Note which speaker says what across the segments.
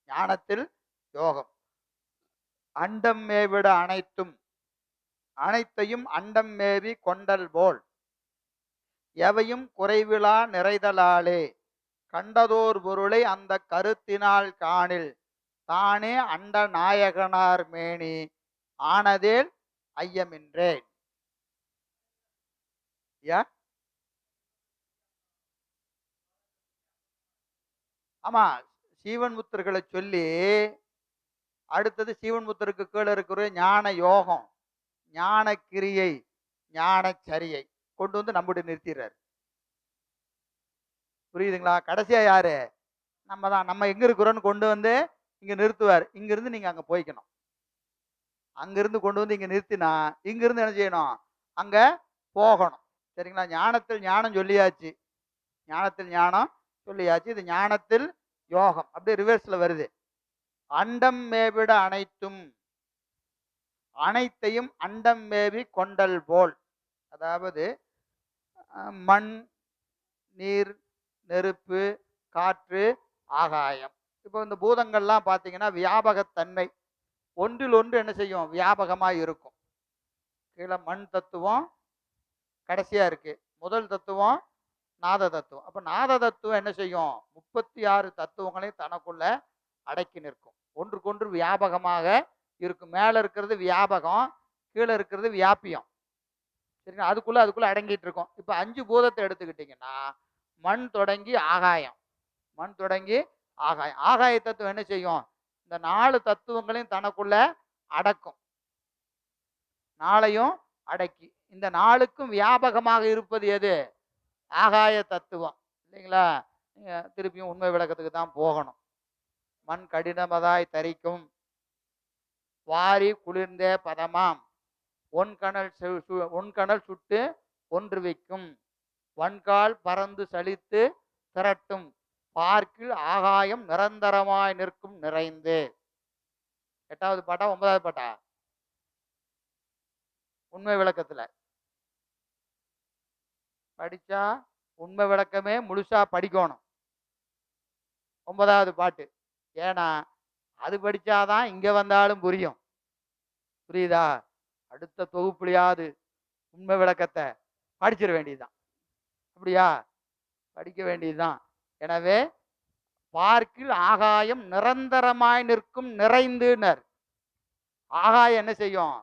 Speaker 1: ஞானத்தில் யோகம். அண்டம் மேவிட அனைத்தும், அனைத்தையும் அண்டம் மேவி கொண்டல் போல் எவையும் குறைவிலா நிறைதலாலே கண்டதோர் பொருளை அந்த கருத்தினால் காணில் தானே அண்ட நாயகனார் மேனி ஆனதேல் ஐயமின்றேன். ஆமா, சீவன் முத்தர்களை சொல்லி அடுத்தது சீவன் முத்தருக்கு கீழே இருக்கிற ஞான யோகம், ஞான கிரியை, ஞான சரியை கொண்டு வந்து நம்முடைய நிறுத்திடுறாரு. புரியுதுங்களா? கடைசியா யாரு? நம்ம தான். நம்ம எங்க இருக்கிறோன்னு கொண்டு வந்து இங்க நிறுத்துவார். இங்க இருந்து நீங்க அங்க போய்க்கணும். அங்கிருந்து கொண்டு வந்து இங்க நிறுத்தினா இங்க இருந்து என்ன செய்யணும்? அங்க போகணும். சரிங்களா? ஞானத்தில் ஞானம் சொல்லியாச்சு, ஞானத்தில் ஞானம் சொல்லியாச்சு. இது ஞானத்தில் யோகம். அப்படியே ரிவர்ஸ்ல வருது. அண்டம் மேவிட அனைத்தும், அனைத்தையும் அண்டம் மேவி கொண்டல் போல். அதாவது மண், நீர், நெருப்பு, காற்று, ஆகாயம். இப்போ இந்த பூதங்கள்லாம் பார்த்தீங்கன்னா வியாபகத்தன்மை, ஒன்றில் ஒன்று என்ன செய்யும்? வியாபகமாக இருக்கும். கீழே மண் தத்துவம் கடைசியா இருக்கு. முதல் தத்துவம் நாத தத்துவம். அப்ப நாத தத்துவம் என்ன செய்யும்? 36 தத்துவங்களையும் தனக்குள்ள அடக்கி நிற்கும். ஒன்றுக்கொன்று வியாபகமாக இருக்கும். மேல இருக்கிறது வியாபகம், கீழே இருக்கிறது வியாபியம். சரிங்களா? அதுக்குள்ள அடங்கிட்டு இருக்கும். இப்ப 5 பூதத்தை எடுத்துக்கிட்டீங்கன்னா மண் தொடங்கி ஆகாயம், மண் தொடங்கி ஆகாயம். ஆகாய தத்துவம் என்ன செய்யும்? இந்த 4 தத்துவங்களையும் தனக்குள்ள அடக்கும். நாளையும் அடக்கி இந்த நாளுக்கும் வியாபகமாக இருப்பது எது? ஆகாய தத்துவம். இல்லைங்களா? திருப்பியும் உண்மை விளக்கத்துக்கு தான் போகணும். மண் கடினமதாய் தரிக்கும், வாரி குளிர்ந்தே பதமாம், ஒன்கணல் சுட்டு ஒன்று வைக்கும், வன்கால் பறந்து சலித்து திரட்டும், பார்க்கில் ஆகாயம் நிரந்தரமாய் நிற்கும் நிறைந்து. 8வது பாட்டா 9வது பாட்டா? உண்மை விளக்கத்துல படிச்சா உண்மை விளக்கமே முழுசா படிக்கணும். 9வது பாட்டு. ஏன்னா அது படிச்சாதான் இங்க வந்தாலும் புரியும். புரியுதா? அடுத்த தொகுப்புலையாவது உண்மை விளக்கத்தை படிச்சிட வேண்டியதுதான். அப்படியா? படிக்க வேண்டியதுதான். எனவே பார்க்கில் ஆகாயம் நிரந்தரமாய் நிற்கும் நிறைந்துனர். ஆகாயம் என்ன செய்யும்?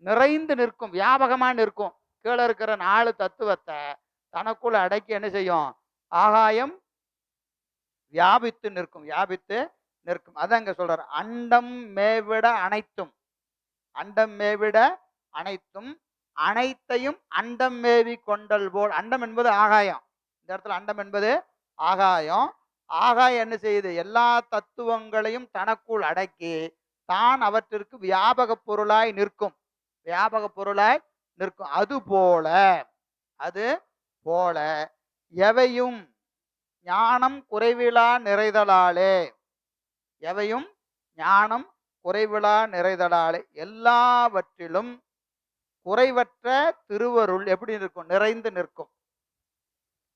Speaker 1: நிறைந்து நிற்கும், வியாபகமா நிற்கும். கீழே இருக்கிற 4 தத்துவத்தை தனக்குள்ள அடக்கி என்ன செய்யும்? ஆகாயம் வியாபித்து நிற்கும், வியாபித்து நிற்கும். அதான் இங்க சொல்றார். அண்டம் மேவிட அனைத்தும், அண்டம் மேவிட அனைத்தும், அனைத்தையும் அண்டம் மேவி கொண்டல் போல். அண்டம் என்பது ஆகாயம். இந்த இடத்துல அண்டம் என்பது ஆகாயம். ஆகாயம் என்ன செய்யுது? எல்லா தத்துவங்களையும் தனக்குள் அடக்கி தான் அவற்றிற்கு வியாபக பொருளாய் நிற்கும், வியாபக பொருளாய் நிற்கும். அது போல, அது போல எவையும் ஞானம் குறைவிலா நிறைதலாலே, எவையும் ஞானம் குறைவிலா நிறைதலாலே, எல்லாவற்றிலும் குறைவற்ற திருவருள் எப்படி இருக்கும்? நிறைந்து நிற்கும்.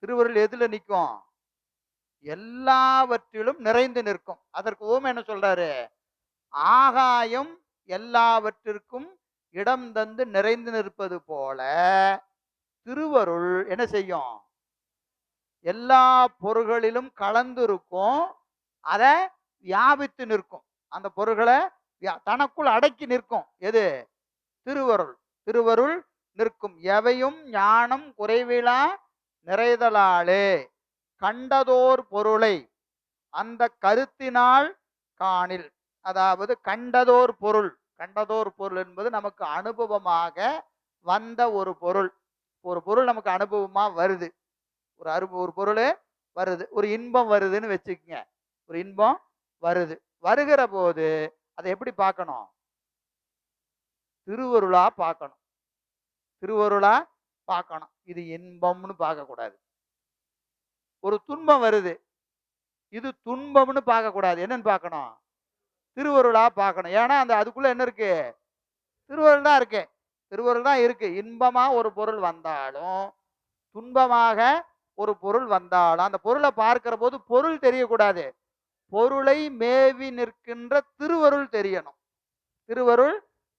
Speaker 1: திருவருள் எதுல நிற்கும்? எல்லாவற்றிலும் நிறைந்து நிற்கும். அதற்கு ஓம் என்ன சொல்றாரு? ஆகாயம் எல்லாவற்றிற்கும் இடம் தந்து நிறைந்து நிற்பது போல திருவருள் என்ன செய்யும்? எல்லா பொருள்களிலும் கலந்து இருக்கும், அதை வியாபித்து நிற்கும். அந்த பொருள்களை தனக்குள் அடக்கி நிற்கும். எது? திருவருள். திருவருள் நிற்கும். எவையும் ஞானம் குறைவிலா நிறைதலாலே கண்டதோர் பொருளை அந்த கருத்தினால் காணில். அதாவது கண்டதோர் பொருள், கண்டதோர் பொருள் என்பது நமக்கு அனுபவமாக வந்த ஒரு பொருள். ஒரு பொருள் நமக்கு அனுபவமா வருது, ஒரு பொருள் வருது, ஒரு இன்பம் வருதுன்னு வச்சுக்கங்க. ஒரு இன்பம் வருது. வருகிற போது அதை எப்படி பார்க்கணும்? திருவருளா பார்க்கணும். திருவருளா பார்க்கணும். இது இன்பம்னு பார்க்க கூடாது. ஒரு துன்பம் வருது, இது துன்பம்னு பார்க்க கூடாது. என்னன்னு பார்க்கணும்? திருவருளா பார்க்கணும். ஏன்னா அந்த அதுக்குள்ள என்ன இருக்கு? திருவருள் தான் இருக்கு. திருவருள் தான் இருக்கு. இன்பமா ஒரு பொருள் வந்தாலும், துன்பமாக ஒரு பொருள் வந்தாலும், அந்த பொருளை பார்க்கிற போது பொருள் தெரியக்கூடாது, பொருளை மேவி நிற்கின்ற திருவருள் தெரியணும். திருவருள்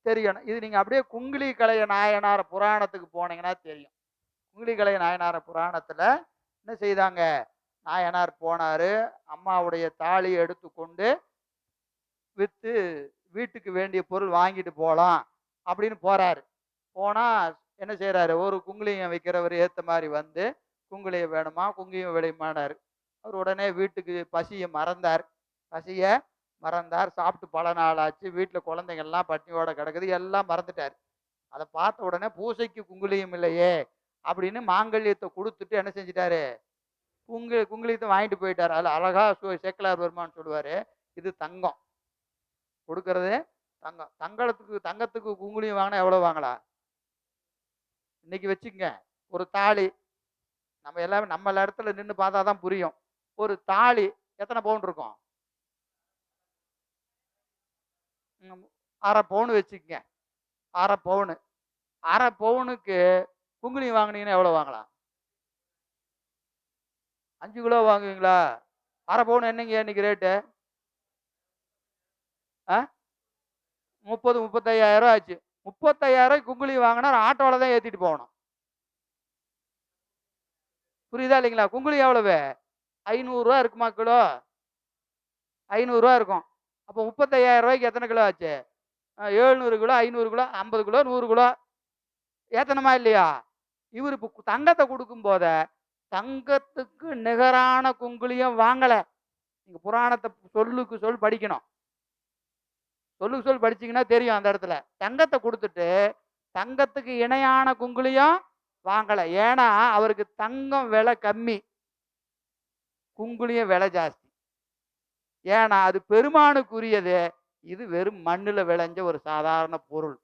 Speaker 1: தெரியணும். இது நீங்க அப்படியே குங்கிலி கலைய நாயனார் புராணத்துக்கு போனீங்கன்னா தெரியும். குங்கிலி கலைய நாயனார் புராணத்துல என்ன செய்தாங்க? நாயனார் போனாரு, அம்மாவுடைய தாலியை எடுத்துக்கொண்டு வித்து வீட்டுக்கு வேண்டிய பொருள் வாங்கிட்டு போலாம் அப்படின்னு போறாரு. போனா என்ன செய்யறாரு? ஒரு குங்குளியம் வைக்கிறவர் ஏத்த மாதிரி வந்து, குங்குளியம் வேணுமா, குங்குளியம் விளையுமானாரு. அவர் உடனே வீட்டுக்கு பசியை மறந்தார். பசிய மறந்தார். சாப்பிட்டு பல நாள் ஆச்சு. வீட்டில் குழந்தைங்கள்லாம் பட்டினியோட கிடக்குது. எல்லாம் மறந்துட்டார். அதை பார்த்த உடனே பூசைக்கு குங்குளியம் இல்லையே அப்படின்னு மாங்கல்யத்தை கொடுத்துட்டு என்ன செஞ்சிட்டாரு? குங்குளியத்தை வாங்கிட்டு போயிட்டார். அதில் அழகா சேக்கலார் பெருமான்னு சொல்லுவாரு, இது தங்கம். கொடுக்கறது தங்கம். தங்கத்துக்கு குங்குளியம் வாங்கினா எவ்வளவு வாங்கலாம்? இன்னைக்கு வச்சுக்கங்க, ஒரு தாலி நம்ம எல்லாமே நம்ம இடத்துல நின்று பார்த்தா தான் புரியும். ஒரு தாலி எத்தனை பவுன் இருக்கும்? அரை பவுன் வச்சுக்கங்க. அரை பவுனு. அரை பவுனுக்கு குங்குளியம் வாங்கினீங்கன்னா எவ்வளவு வாங்கலாம்? 5 கிலோ வாங்குவீங்களா? அரை பவுன் என்னங்க இன்னைக்கு ரேட்டு? 35,000 ஆச்சு. 35,000 குங்குளியம் வாங்கினா ஆட்டோல தான் ஏத்திட்டு போகணும். புரியுதா இல்லைங்களா? குங்குளியம் எவ்வளவு? 500 இருக்குமா கிலோ? 500 இருக்கும். அப்போ 35,000 எத்தனை கிலோ ஆச்சு? 700 கிலோ, 500 கிலோ, 50 கிலோ, 100 கிலோ ஏத்தனமா இல்லையா? இவர் இப்போ தங்கத்தை கொடுக்கும் போத தங்கத்துக்கு நிகரான குங்குளியம் வாங்கல. நீங்க புராணத்தை சொல்லுக்கு சொல் படிக்கணும். சொல்லுக்கு சொல் படிச்சீங்கன்னா தெரியும். அந்த இடத்துல தங்கத்தை கொடுத்துட்டு தங்கத்துக்கு இணையான குங்குளியம் வாங்கல. ஏன்னா அவருக்கு தங்கம் விலை கம்மி, குங்குளியம் விலை ஜாஸ்தி. ஏன்னா அது பெருமானுக்குரியது. இது வெறும் மண்ணுல விளைஞ்ச ஒரு சாதாரண பொருள்.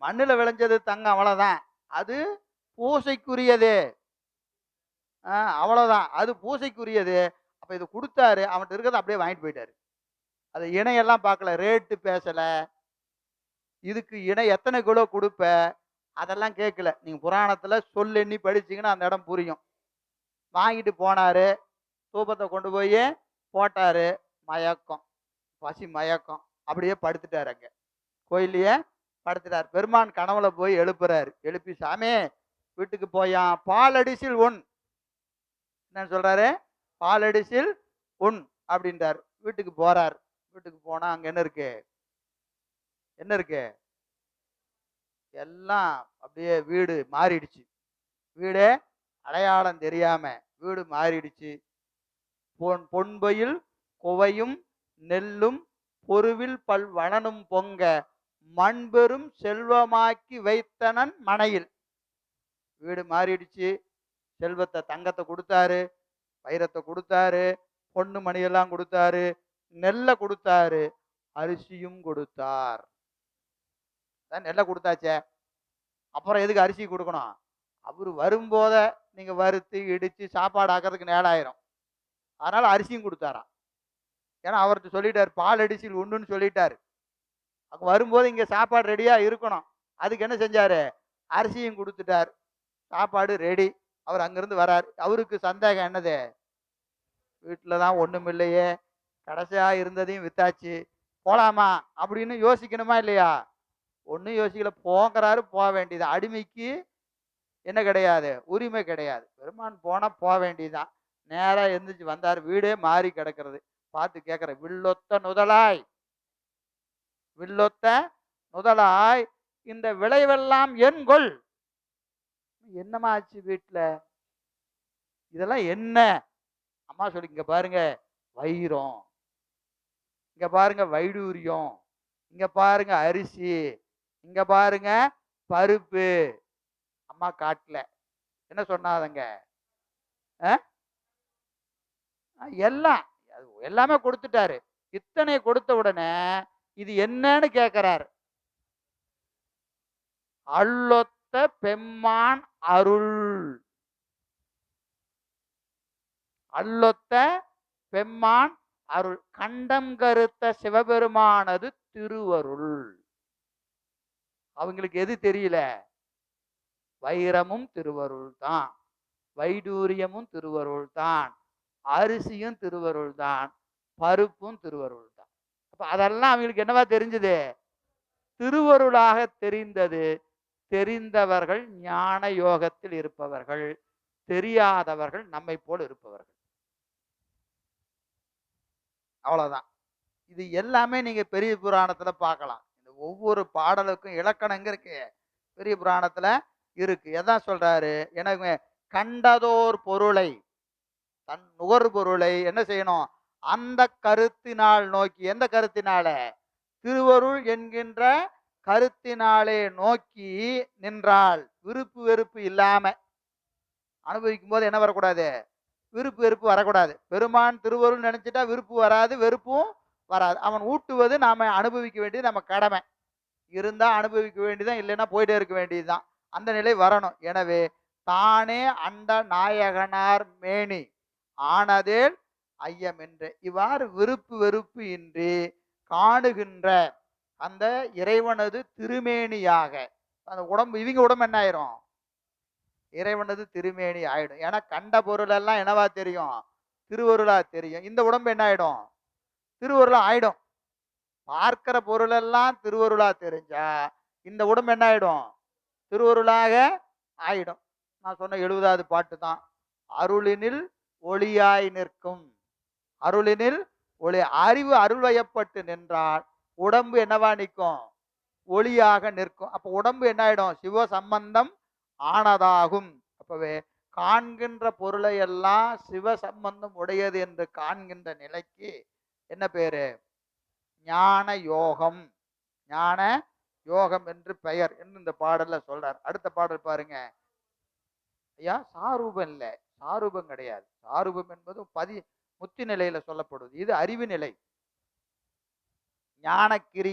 Speaker 1: மண்ணுல விளைஞ்சது தங்கம், அவ்வளவுதான். அது பூசைக்குரியது. அவ்வளவுதான், அது பூசைக்குரியது. அப்ப இது கொடுத்தாரு, அவன்கிட்ட இருக்கிறத அப்படியே வாங்கிட்டு போயிட்டாரு. அது இணையெல்லாம் பார்க்கல, ரேட்டு பேசல, இதுக்கு இணை எத்தனை கிலோ கொடுப்ப அதெல்லாம் கேட்கல. நீங்க புராணத்துல சொல்லெண்ணி படிச்சீங்கன்னா அந்த இடம் புரியும். வாங்கிட்டு போனாரு, தூபத்தை கொண்டு போய் போட்டாரு. மயக்கம், பசி மயக்கம், அப்படியே படுத்துட்டாரு. அங்க கோயிலையே படுத்துட்டார். பெருமான் கனவுல போய் எழுப்புறாரு. எழுப்பி, சாமி வீட்டுக்கு போயான், பாலடிசில் உண். என்ன சொல்றாரு? பாலடிசில் உண் அப்படின்றார். வீட்டுக்கு போறார். வீட்டுக்கு போனா அங்க என்ன இருக்கு? என்ன இருக்கு? எல்லாம் அப்படியே வீடு மாறிடுச்சு. வீடே அடையாளம் தெரியாம வீடு மாறிடுச்சு. பொன்பொயில் குவையும் நெல்லும் பொருவில் பல் வளனும் பொங்க மண்பெரும் செல்வமாக்கி வைத்தனன் மனையில். வீடு மாறிடுச்சு. செல்வத்தை, தங்கத்தை கொடுத்தாரு, வைரத்தை கொடுத்தாரு, பொண்ணு மணியெல்லாம் கொடுத்தாரு, நெல்லை கொடுத்தாரு, அரிசியும் கொடுத்தார். நெல்லை கொடுத்தாச்சே, அப்புறம் எதுக்கு அரிசி கொடுக்கணும்? அவரு வரும்போத நீங்க வறுத்து இடிச்சு சாப்பாடு ஆக்கிறதுக்கு நேராயிரும். அதனால அரிசியும் கொடுத்தாராம். ஏன்னா அவர்கிட்ட சொல்லிட்டாரு, பால் அடிசில் உண்டுன்னு சொல்லிட்டாரு. அங்க வரும்போது இங்க சாப்பாடு ரெடியா இருக்கணும். அதுக்கு என்ன செஞ்சாரு? அரிசியும் கொடுத்துட்டார். சாப்பாடு ரெடி. அவர் அங்கிருந்து வராரு. அவருக்கு சந்தேகம் என்னது? வீட்டுலதான் ஒண்ணும் இல்லையே, கடைசியா இருந்ததையும் வித்தாச்சு, போலாமா அப்படின்னு யோசிக்கணுமா இல்லையா? ஒன்னும் யோசிக்கல, போங்கிறாரு. போக வேண்டியது. அடிமைக்கு என்ன கிடையாது? உரிமை கிடையாது. பெருமான் போனா போக வேண்டியதுதான். நேரா எந்திரிச்சு வந்தார். வீடே மாறி கிடக்கிறது. பார்த்து கேட்கிற, வில்லொத்த நுதலாய், வில்லொத்த நுதலாய், இந்த விளைவெல்லாம் என்கொள். என்னமா ஆச்சு வீட்டுல? இதெல்லாம் என்ன? அம்மா சொல்லி, இங்க பாருங்க வைரம், இங்க பாருங்க வைடூரியம், இங்க பாருங்க அரிசி, இங்க பாருங்க பருப்பு. அம்மா காட்டல. என்ன சொன்னாதங்க? எல்லாம் எல்லாமே கொடுத்துட்டாரு. இத்தனை கொடுத்த உடனே இது என்னன்னு கேட்கிறார். அள்ளொத்த பெம்மான் அருள். அள்ளொத்த பெம்மான் அருள். கண்டம் கருத்த சிவபெருமானது திருவருள். அவங்களுக்கு எது தெரியல? வைரமும் திருவருள் தான், வைடூரியமும் திருவருள் தான், அரிசியும் திருவருள் தான், பருப்பும் திருவருள் தான். அப்ப அதெல்லாம் அவங்களுக்கு என்னவா தெரிஞ்சது? திருவருளாக தெரிந்தது. தெரிந்தவர்கள் ஞான யோகத்தில் இருப்பவர்கள், தெரியாதவர்கள் நம்மை போல் இருப்பவர்கள். அவ்வளவுதான். இது எல்லாமே நீங்க பெரிய புராணத்துல பார்க்கலாம். இந்த ஒவ்வொரு பாடலுக்கும் இலக்கணம் எங்க இருக்கு? பெரிய புராணத்துல இருக்கு. எதான் சொல்றாரு? எனக்கு கண்டதோர் பொருளை, தன் நுகர்பொருளை என்ன செய்யணும்? அந்த கருத்தினால் நோக்கி, எந்த கருத்தினால? திருவருள் என்கின்ற கருத்தினாலே நோக்கி நின்றால், விருப்பு வெறுப்பு இல்லாம அனுபவிக்கும் போது என்ன வரக்கூடாது? விருப்பு வெறுப்பு வரக்கூடாது. பெருமான் திருவருள் நினைச்சிட்டா விருப்பு வராது, வெறுப்பும் வராது. அவன் ஊட்டுவது நாம அனுபவிக்க வேண்டியது நம்ம கடமை. இருந்தா அனுபவிக்க வேண்டியதான், இல்லைன்னா போயிட்டே இருக்க வேண்டியதுதான். அந்த நிலை வரணும். எனவே தானே அண்ட நாயகனார் மேனி ஆனதேல் ஐயமென்று இவ்வாறு விருப்பு வெறுப்பு இன்றி காணுகின்ற அந்த இறைவனது திருமேனியாக அந்த உடம்பு, இவங்க உடம்பு என்ன ஆயிரும்? இறைவனது திருமேனி ஆயிடும். ஏன்னா கண்ட பொருள் எல்லாம் என்னவா தெரியும்? திருவருளா தெரியும். இந்த உடம்பு என்ன ஆயிடும்? திருவருளா ஆயிடும். பார்க்கிற பொருள் எல்லாம் திருவருளா தெரிஞ்சா இந்த உடம்பு என்ன ஆயிடும்? திருவருளாக ஆயிடும். நான் சொன்ன 70வது பாட்டு தான். அருளினில் ஒளியாய் நிற்கும். அருளினில் ஒளி. அறிவு அருள்வயப்பட்டு நின்றால் உடம்பு என்னவா நிற்கும்? ஒளியாக நிற்கும். அப்ப உடம்பு என்ன ஆயிடும்? சிவ சம்பந்தம் ஆனதாகும். அப்பவே காண்கின்ற பொருளை எல்லாம் சிவ சம்பந்தம் உடையது என்று காண்கின்ற நிலைக்கு என்ன பேரு? ஞான யோகம். ஞான யோகம் என்று பெயர் என்று இந்த பாடல்ல சொல்றார். அடுத்த பாடல் பாருங்க. ஐயா, சாரூபம் இல்லை, சாரூபம் கிடையாது. சாரூபம் என்பது முத்தி நிலையில சொல்லப்படுவது. இது அறிவு நிலை. ஞான கிரியை